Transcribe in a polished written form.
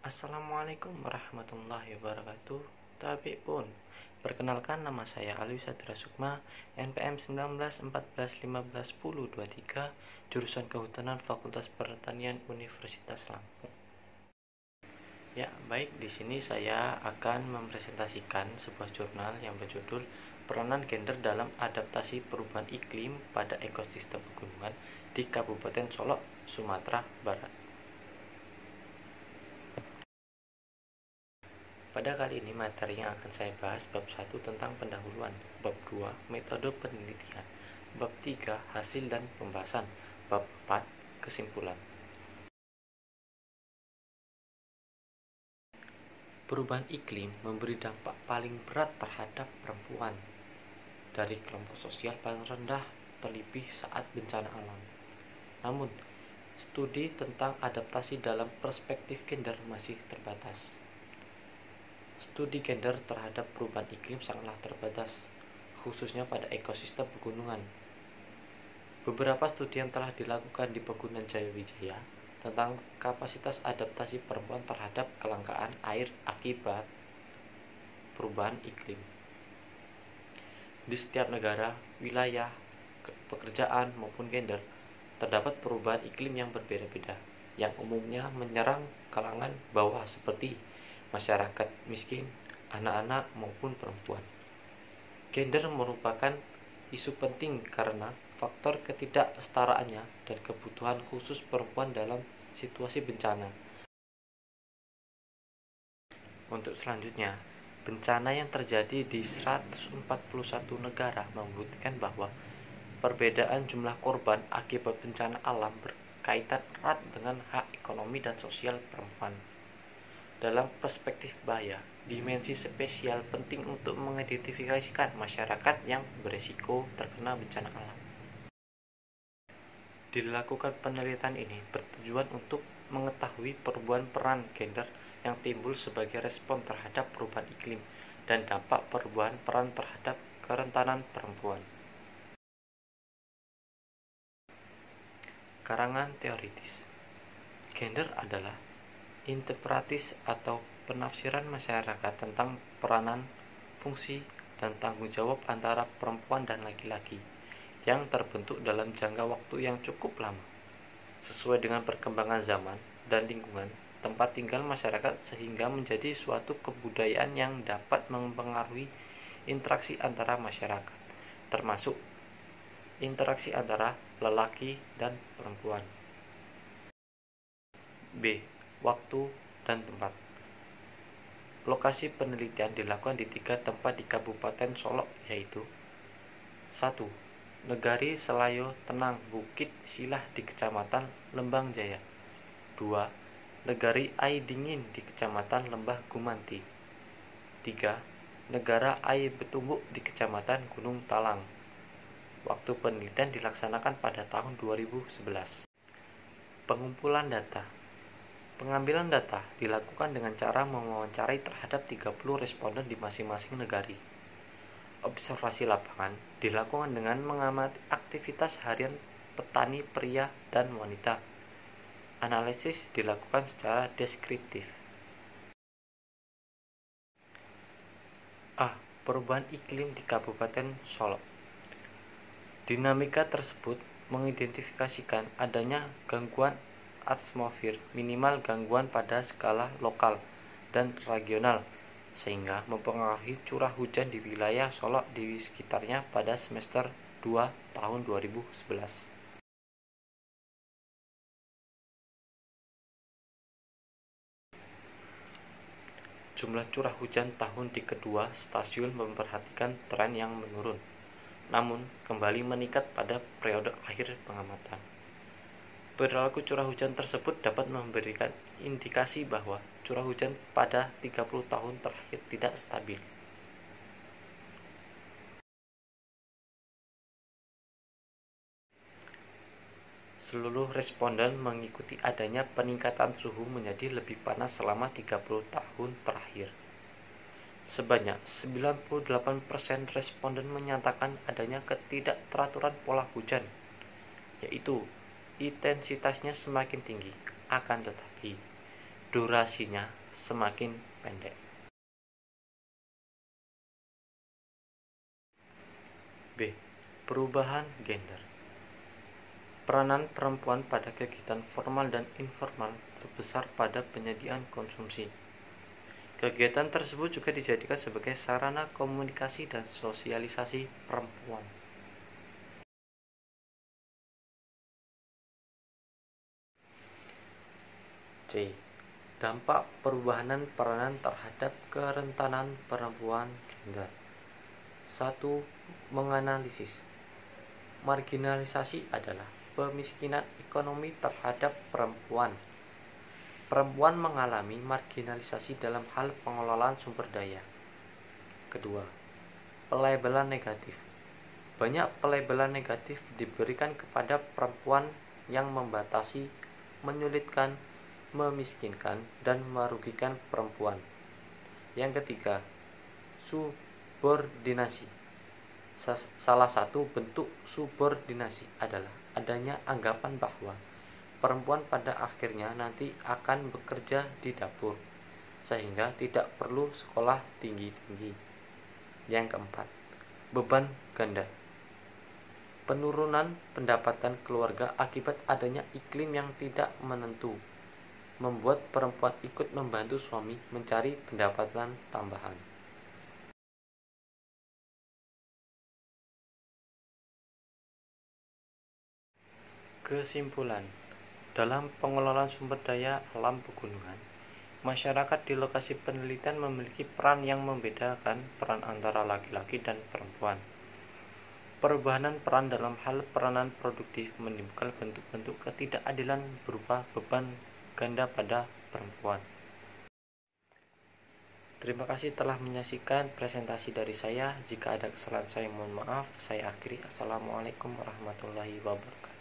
Assalamualaikum warahmatullahi wabarakatuh. Tapi pun, perkenalkan nama saya Alwi Sadra Sukma, NPM 1914151023, jurusan Kehutanan Fakultas Pertanian Universitas Lampung. Ya, baik, di sini saya akan mempresentasikan sebuah jurnal yang berjudul Peranan Gender dalam Adaptasi Perubahan Iklim pada Ekosistem Pegunungan di Kabupaten Solok, Sumatera Barat. Pada kali ini materi yang akan saya bahas bab 1 tentang pendahuluan, bab 2 metode penelitian, bab 3 hasil dan pembahasan, bab 4 kesimpulan. Perubahan iklim memberi dampak paling berat terhadap perempuan dari kelompok sosial paling rendah terlebih saat bencana alam. Namun, studi tentang adaptasi dalam perspektif gender masih terbatas. Studi gender terhadap perubahan iklim sangatlah terbatas, khususnya pada ekosistem pegunungan. Beberapa studi yang telah dilakukan di Pegunungan Jayawijaya tentang kapasitas adaptasi perempuan terhadap kelangkaan air akibat perubahan iklim. Di setiap negara, wilayah, pekerjaan maupun gender, terdapat perubahan iklim yang berbeda-beda, yang umumnya menyerang kalangan bawah seperti masyarakat miskin, anak-anak maupun perempuan. Gender merupakan isu penting karena faktor ketidaksetaraannya dan kebutuhan khusus perempuan dalam situasi bencana. Untuk selanjutnya, bencana yang terjadi di 141 negara membuktikan bahwa perbedaan jumlah korban akibat bencana alam berkaitan erat dengan hak ekonomi dan sosial perempuan. Dalam perspektif bahaya, dimensi spesial penting untuk mengidentifikasikan masyarakat yang berisiko terkena bencana alam. Dilakukan penelitian ini bertujuan untuk mengetahui perubahan peran gender yang timbul sebagai respon terhadap perubahan iklim dan dampak perubahan peran terhadap kerentanan perempuan. Karangan teoritis. Gender adalah interpretis atau penafsiran masyarakat tentang peranan, fungsi, dan tanggung jawab antara perempuan dan laki-laki yang terbentuk dalam jangka waktu yang cukup lama, sesuai dengan perkembangan zaman dan lingkungan tempat tinggal masyarakat sehingga menjadi suatu kebudayaan yang dapat mempengaruhi interaksi antara masyarakat, termasuk interaksi antara lelaki dan perempuan. B. Waktu dan tempat. Lokasi penelitian dilakukan di 3 tempat di Kabupaten Solok, yaitu 1. Negari Selayo Tenang Bukit Silah di Kecamatan Lembang Jaya. 2. Negari Ai Dingin di Kecamatan Lembah Gumanti. 3. Negara Ai Betumbuk di Kecamatan Gunung Talang. Waktu penelitian dilaksanakan pada tahun 2011. Pengumpulan data. Pengambilan data dilakukan dengan cara mewawancarai terhadap 30 responden di masing-masing negari. Observasi lapangan dilakukan dengan mengamati aktivitas harian petani pria dan wanita. Analisis dilakukan secara deskriptif. A. Perubahan iklim di Kabupaten Solok. Dinamika tersebut mengidentifikasikan adanya gangguan atmosfer, minimal gangguan pada skala lokal dan regional, sehingga mempengaruhi curah hujan di wilayah Solok di sekitarnya pada semester 2 tahun 2011. Jumlah curah hujan tahun di kedua stasiun memperhatikan tren yang menurun, namun kembali meningkat pada periode akhir pengamatan. Perilaku curah hujan tersebut dapat memberikan indikasi bahwa curah hujan pada 30 tahun terakhir tidak stabil. Seluruh responden mengikuti adanya peningkatan suhu menjadi lebih panas selama 30 tahun terakhir. Sebanyak 98% responden menyatakan adanya ketidakteraturan pola hujan, yaitu intensitasnya semakin tinggi. Akan tetapi, durasinya semakin pendek. B. Perubahan gender. Peranan perempuan pada kegiatan formal dan informal sebesar pada penyediaan konsumsi. Kegiatan tersebut juga dijadikan sebagai sarana komunikasi dan sosialisasi perempuan. C. Dampak perubahan peranan terhadap kerentanan perempuan gender. 1. Menganalisis. Marginalisasi adalah pemiskinan ekonomi terhadap perempuan. Perempuan mengalami marginalisasi dalam hal pengelolaan sumber daya. Kedua, pelabelan negatif. Banyak pelabelan negatif diberikan kepada perempuan yang membatasi, menyulitkan, memiskinkan, dan merugikan perempuan. Yang ketiga, subordinasi. Salah satu bentuk subordinasi adalah adanya anggapan bahwa perempuan pada akhirnya nanti akan bekerja di dapur, sehingga tidak perlu sekolah tinggi-tinggi. Yang keempat, beban ganda. Penurunan pendapatan keluarga akibat adanya iklim yang tidak menentu, membuat perempuan ikut membantu suami mencari pendapatan tambahan. Kesimpulan, dalam pengelolaan sumber daya alam pegunungan, masyarakat di lokasi penelitian memiliki peran yang membedakan peran antara laki-laki dan perempuan. Perubahan peran dalam hal peranan produktif menimbulkan bentuk-bentuk ketidakadilan berupa beban ganda pada perempuan. Terima kasih telah menyaksikan presentasi dari saya. Jika ada kesalahan saya mohon maaf. Saya akhiri. Assalamualaikum warahmatullahi wabarakatuh.